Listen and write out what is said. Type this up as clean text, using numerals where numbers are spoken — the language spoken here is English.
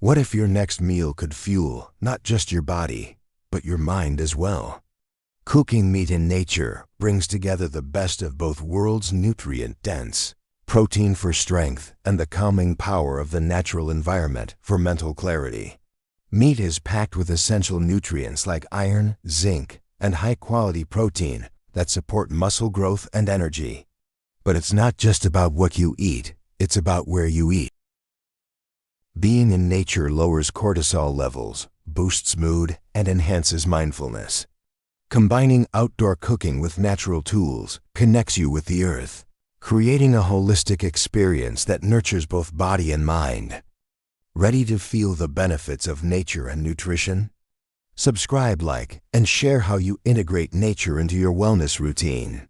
What if your next meal could fuel not just your body, but your mind as well? Cooking meat in nature brings together the best of both worlds: nutrient-dense protein for strength and the calming power of the natural environment for mental clarity. Meat is packed with essential nutrients like iron, zinc, and high-quality protein that support muscle growth and energy. But it's not just about what you eat, it's about where you eat. Being in nature lowers cortisol levels, boosts mood, and enhances mindfulness. Combining outdoor cooking with natural tools connects you with the earth, creating a holistic experience that nurtures both body and mind. Ready to feel the benefits of nature and nutrition? Subscribe, like, and share how you integrate nature into your wellness routine.